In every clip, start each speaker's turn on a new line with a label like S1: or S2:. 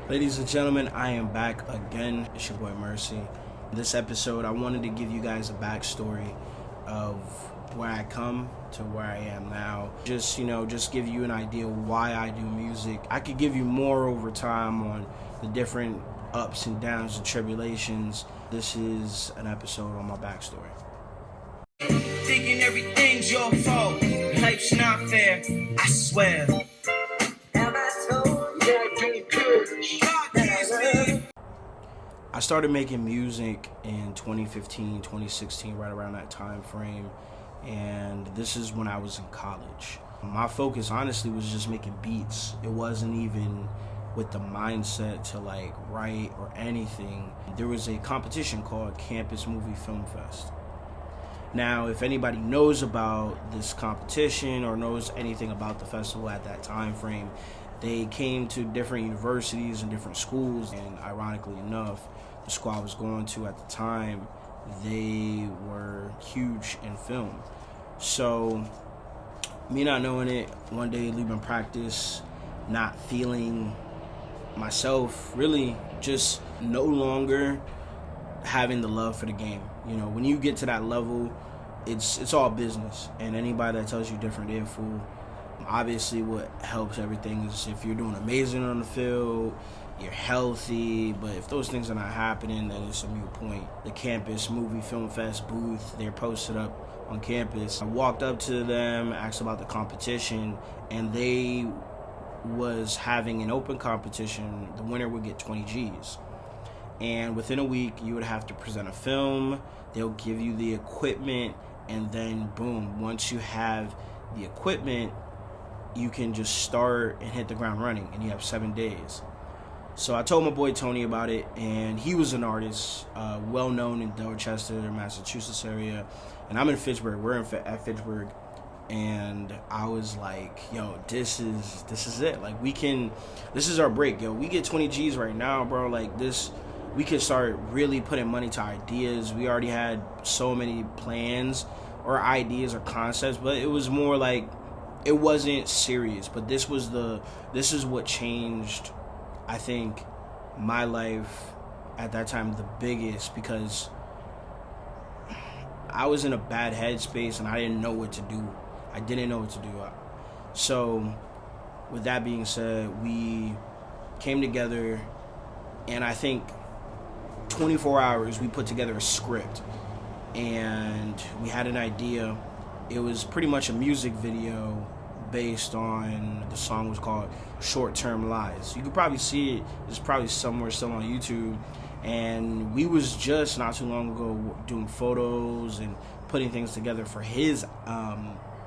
S1: Ladies and gentlemen, I am back again. It's your boy Mercy. This episode, I wanted to give you guys a backstory of where I come to where I am now. Just give you an idea why I do music. I could give you more over time on the different ups and downs and tribulations. This is an episode on my backstory.
S2: Thinking everything's your fault. Life's not fair, I swear.
S1: I started making music in 2015, 2016, right around that time frame. And this is when I was in college. My focus, honestly, was just making beats. It wasn't even with the mindset to write or anything. There was a competition called Campus Movie Film Fest. Now, if anybody knows about this competition or knows anything about the festival at that time frame, they came to different universities and different schools, and ironically enough, the school I was going to at the time, they were huge in film. So, me not knowing it, one day leaving practice, not feeling myself, really just no longer having the love for the game. You know, when you get to that level, it's all business, and anybody that tells you different, they're a fool. Obviously, what helps everything is if you're doing amazing on the field, you're healthy, but if those things are not happening, then it's a moot point. The Campus Movie Film Fest booth, they're posted up on campus. I walked up to them, asked about the competition, and they was having an open competition. The winner would get 20 G's. And within a week, you would have to present a film. They'll give you the equipment, and then boom, once you have the equipment, you can just start and hit the ground running, and you have 7 days. So I told my boy Tony about it, and he was an artist, well known in Dorchester, Massachusetts area, and I'm in Fitchburg. We're at Fitchburg, and I was like, yo, this is it. Like, this is our break, yo. We get 20 G's right now, bro. Like, this, we could start really putting money to ideas. We already had so many plans or ideas or concepts, but it was more like, it wasn't serious. But this is what changed, I think, my life at that time the biggest, because I was in a bad headspace and I didn't know what to do. So with that being said, we came together, and I think 24 hours we put together a script, and we had an idea. It was pretty much a music video based on, the song was called Short-Term Lies. You could probably see it. It's probably somewhere still on YouTube. And we was just not too long ago doing photos and putting things together for his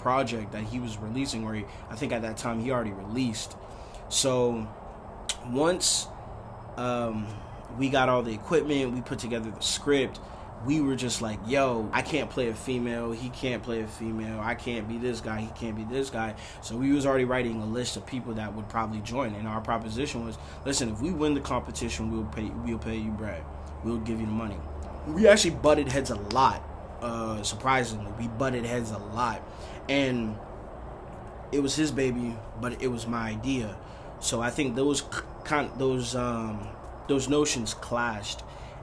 S1: project that he was releasing, or I think at that time he already released. So once we got all the equipment, we put together the script, we were just like, yo, I can't play a female, he can't play a female, I can't be this guy, he can't be this guy. So we was already writing a list of people that would probably join, and our proposition was, listen, if we win the competition, we'll pay you bread, we'll give you the money. We actually butted heads a lot, surprisingly. We butted heads a lot, and it was his baby, but it was my idea. So I think those notions clashed.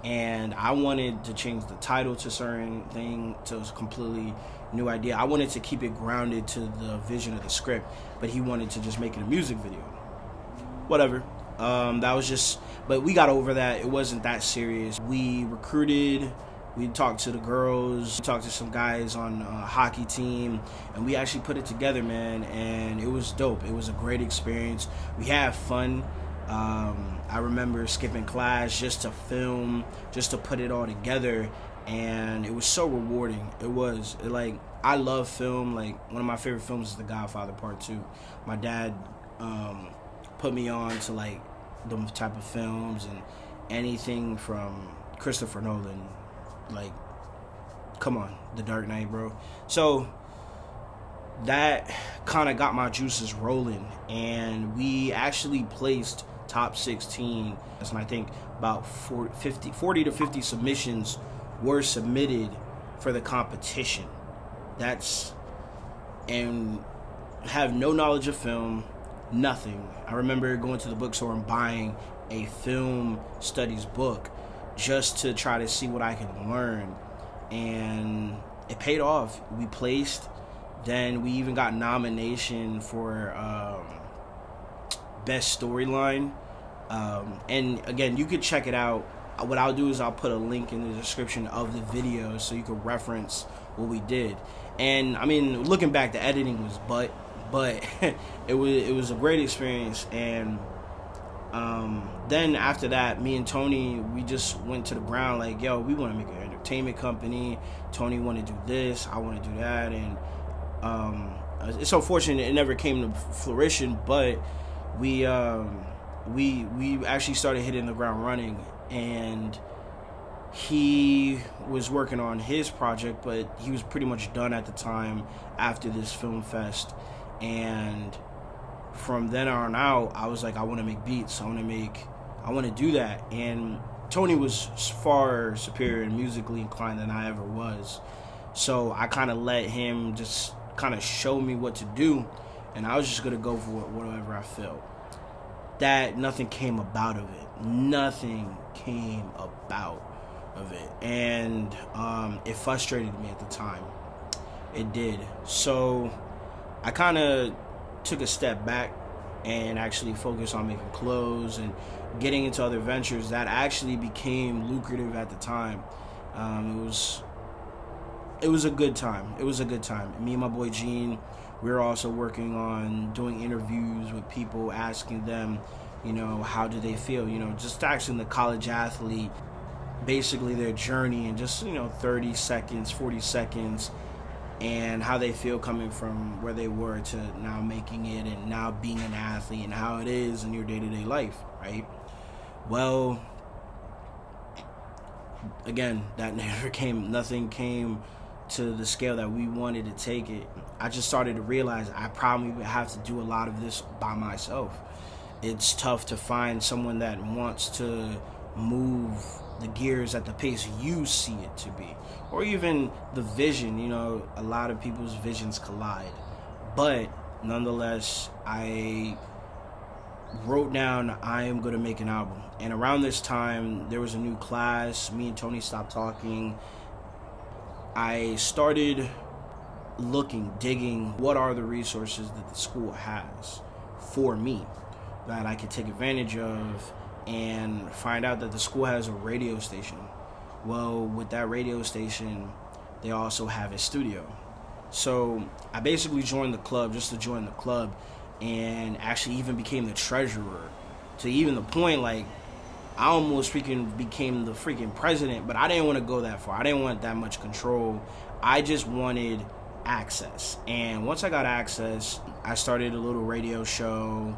S1: And I wanted to change the title to certain thing, to a completely new idea. I wanted to keep it grounded to the vision of the script, but he wanted to just make it a music video. Whatever. That was just, but we got over that. It wasn't that serious. We recruited, we talked to the girls, we talked to some guys on a hockey team, and we actually put it together, man, and it was dope. It was a great experience. We had fun. I remember skipping class just to film, just to put it all together, and it was so rewarding. I love film. Like, one of my favorite films is The Godfather Part 2. My dad put me on to them type of films, and anything from Christopher Nolan. Like, come on, The Dark Knight, bro. So that kind of got my juices rolling, and we actually placed top 16, and I think about 40 to 50 submissions were submitted for the competition. And have no knowledge of film, nothing. I remember going to the bookstore and buying a film studies book just to try to see what I could learn, and it paid off. We placed, then we even got nomination for best storyline, and again, you could check it out. What I'll do is I'll put a link in the description of the video so you can reference what we did. And I mean, looking back, the editing was but it was a great experience. And then after that, me and Tony, we just went to the ground like, yo, we want to make an entertainment company. Tony want to do this, I want to do that, and it's unfortunate it never came to fruition. But we actually started hitting the ground running, and he was working on his project, but he was pretty much done at the time after this film fest. And from then on out, I was like, I want to make beats. I want to do that. And Tony was far superior and musically inclined than I ever was. So I kind of let him just kind of show me what to do, and I was just going to go for whatever I felt. That nothing came about of it. Nothing came about of it. And it frustrated me at the time. It did. So I kind of took a step back and actually focused on making clothes and getting into other ventures that actually became lucrative at the time. It was a good time. It was a good time. Me and my boy Gene, we were also working on doing interviews with people, asking them, how do they feel? Just asking the college athlete basically their journey in just, 30 seconds, 40 seconds, and how they feel coming from where they were to now making it and now being an athlete, and how it is in your day-to-day life, right? Well, again, nothing came to the scale that we wanted to take it. I just started to realize I probably would have to do a lot of this by myself. It's tough to find someone that wants to move the gears at the pace you see it to be, or even the vision. A lot of people's visions collide, but nonetheless, I wrote down I am going to make an album. And around this time, there was a new class. Me and Tony stopped talking. I started digging, what are the resources that the school has for me that I could take advantage of, and find out that the school has a radio station. Well, with that radio station, they also have a studio. So I basically joined the club just to join the club, and actually even became the treasurer, to even the point like I almost became the freaking president. But I didn't want to go that far. I didn't want that much control. I just wanted access. And once I got access, I started a little radio show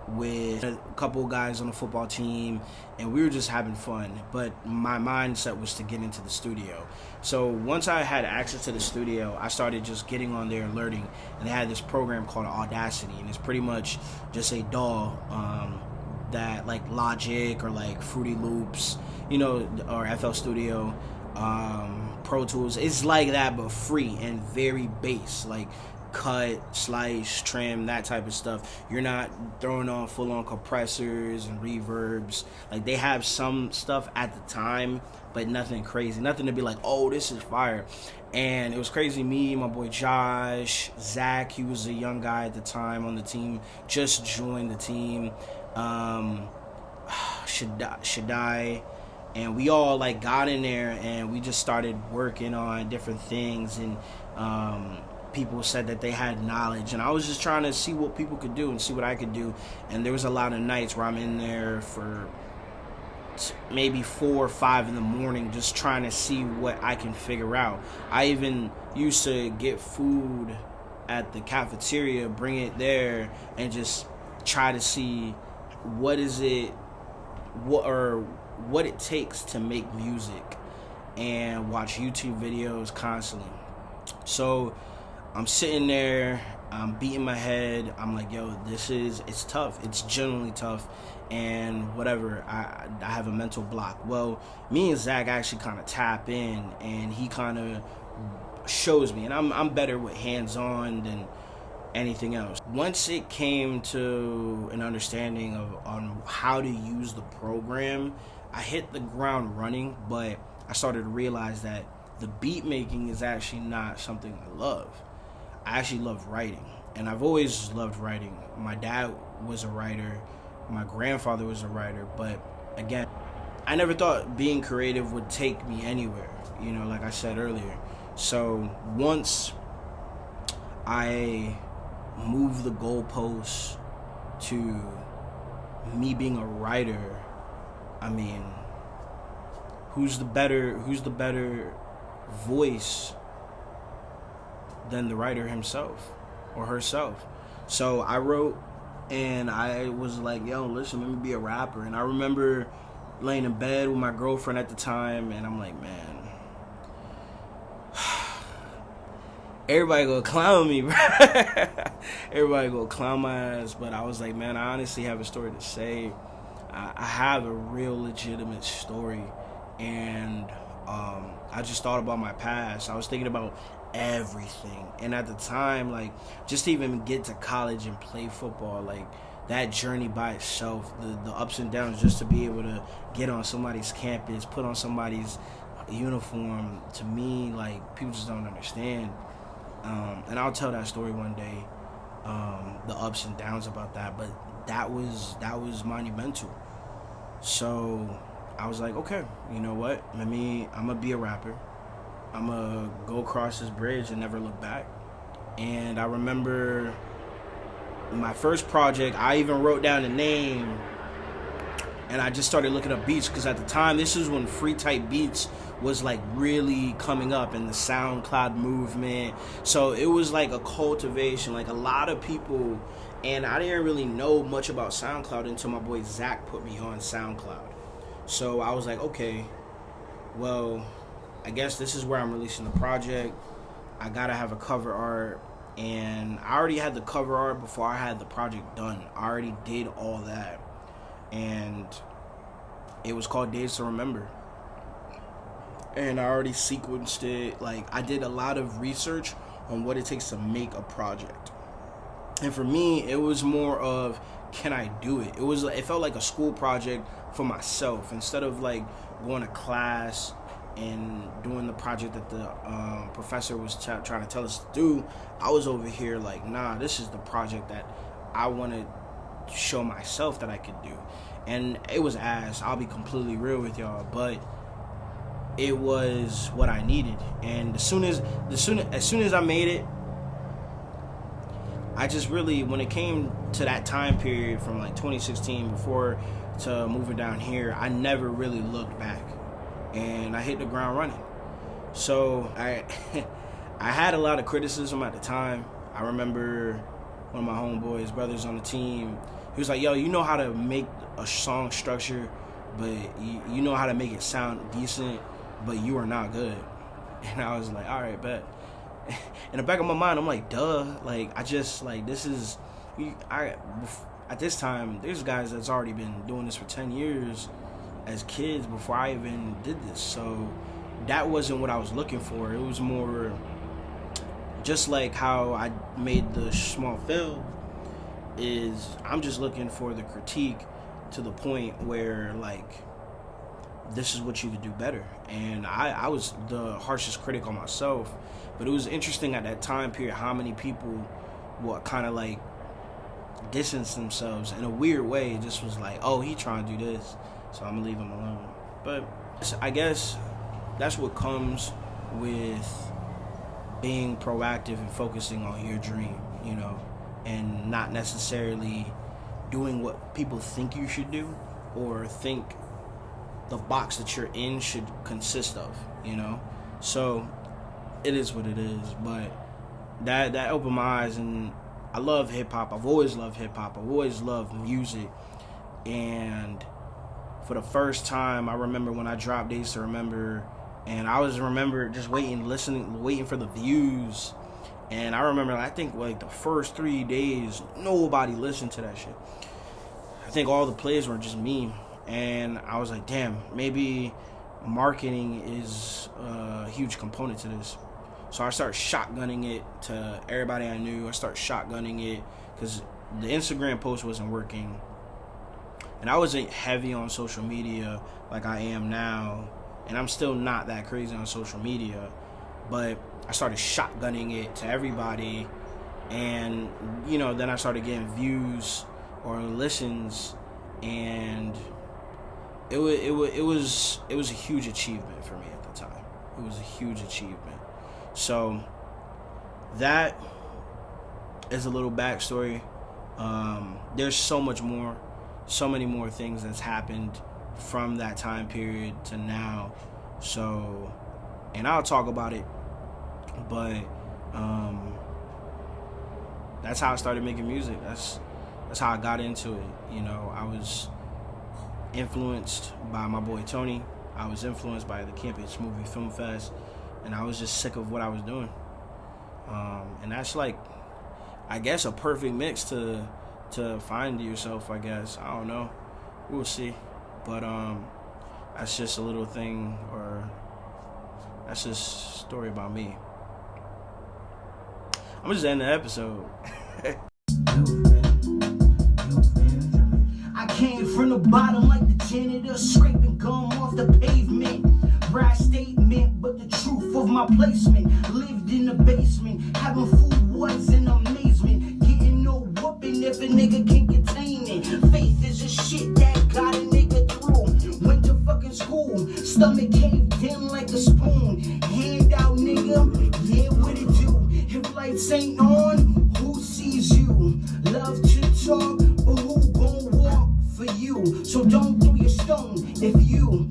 S1: with a couple of guys on the football team, and we were just having fun. But my mindset was to get into the studio. So once I had access to the studio, I started just getting on there and learning. And they had this program called Audacity, and it's pretty much just a DAW that, like Logic or like Fruity Loops, or FL Studio, Pro Tools. It's like that, but free and very bass, like cut, slice, trim, that type of stuff. You're not throwing on full-on compressors and reverbs. Like, they have some stuff at the time, but nothing crazy, nothing to be like, oh, this is fire. And it was crazy. Me, my boy Josh, Zach, he was a young guy at the time on the team, just joined the team, Shaddai, and we all like got in there and we just started working on different things. And people said that they had knowledge, and I was just trying to see what people could do and see what I could do. And there was a lot of nights where I'm in there for maybe 4 or 5 in the morning just trying to see what I can figure out. I even used to get food at the cafeteria, bring it there, and just try to see what it takes to make music, and watch YouTube videos constantly. So I'm sitting there, I'm beating my head, I'm like, yo, it's tough, it's genuinely tough, and whatever, I have a mental block. Well, me and Zach actually kind of tap in, and he kind of shows me, and I'm better with hands-on than anything else. Once it came to an understanding on how to use the program, I hit the ground running, but I started to realize that the beat making is actually not something I love. I actually love writing, and I've always loved writing. My dad was a writer, my grandfather was a writer, but again, I never thought being creative would take me anywhere, like I said earlier. So once I moved the goalposts to me being a writer, I mean, who's the better voice than the writer himself or herself? So I wrote, and I was like, yo, listen, let me be a rapper. And I remember laying in bed with my girlfriend at the time, and I'm like, man, everybody gonna clown me, bro. Everybody gonna clown my ass. But I was like, man, I honestly have a story to say. I have a real legitimate story, and I just thought about my past. I was thinking about everything, and at the time, like, just to even get to college and play football, like, that journey by itself, the ups and downs, just to be able to get on somebody's campus, put on somebody's uniform, to me, like, people just don't understand. And I'll tell that story one day, the ups and downs about that, but that was monumental. So I was like, okay, you know what? I'm gonna be a rapper. I'm gonna go across this bridge and never look back. And I remember my first project, I even wrote down the name, and I just started looking up beats, because at the time, this is when free type beats was like really coming up in the SoundCloud movement. So it was like a cultivation, like a lot of people, and I didn't really know much about SoundCloud until my boy Zach put me on SoundCloud. So I was like, okay, well, I guess this is where I'm releasing the project. I gotta have a cover art, and I already had the cover art before I had the project done. I already did all that, and it was called Days to Remember. And I already sequenced it. Like, I did a lot of research on what it takes to make a project. And for me, it was more of, can I do it? It felt like a school project for myself. Instead of like going to class and doing the project that the professor was trying to tell us to do, I was over here like, nah, this is the project that I want to show myself that I could do. And it was ass. I'll be completely real with y'all, but it was what I needed. And as soon as I made it, I just really, when it came to that time period from like 2016 before to moving down here, I never really looked back, and I hit the ground running. So I had a lot of criticism at the time. I remember one of my homeboys, brothers on the team, he was like, yo, you know how to make a song structure, but you know how to make it sound decent, but you are not good. And I was like, all right, bet. In the back of my mind, I'm like, duh. Like, I just, like, at this time, there's guys that's already been doing this for 10 years as kids before I even did this. So that wasn't what I was looking for. It was more just like how I made the small film, is I'm just looking for the critique to the point where, like, this is what you could do better. And I was the harshest critic on myself. But it was interesting at that time period how many people would kind of like distance themselves in a weird way. It just was like, oh, he trying to do this, so I'm gonna leave him alone. But I guess that's what comes with being proactive and focusing on your dream, and not necessarily doing what people think you should do or think the box that you're in should consist of, So it is what it is. But that opened my eyes, and I love hip-hop. I've always loved hip-hop. I've always loved music. And for the first time, I remember when I dropped Days to Remember, and I remember just waiting for the views. And I remember, I think, like, the first 3 days, nobody listened to that shit. I think all the plays were just me. And I was like, damn, maybe marketing is a huge component to this. So I started shotgunning it to everybody I knew. I started shotgunning it because the Instagram post wasn't working. And I wasn't heavy on social media like I am now. And I'm still not that crazy on social media. But I started shotgunning it to everybody. And, you know, then I started getting views or listens. And it was a huge achievement for me at the time. It was a huge achievement. So that is a little backstory. There's so much more, so many more things that's happened from that time period to now. So, and I'll talk about it, but that's how I started making music. That's how I got into it. You know, I was influenced by my boy Tony. I was influenced by the Campus Movie Film Fest, and I was just sick of what I was doing. And that's like, I guess, a perfect mix to find yourself, I guess. I don't know. We'll see. But that's just a little thing, or that's just a story about me. I'm just ending the episode.
S2: I came from the bottom like the janitor, scraping gum off the pavement. Brash statement, but the truth of my placement. Lived in the basement, having food was an amazement. Getting no whooping if a nigga can't contain it. Faith is a shit that got a nigga through. Went to fucking school, stomach caved in like a spoon. Hand out, nigga, yeah, what it do? If lights ain't on,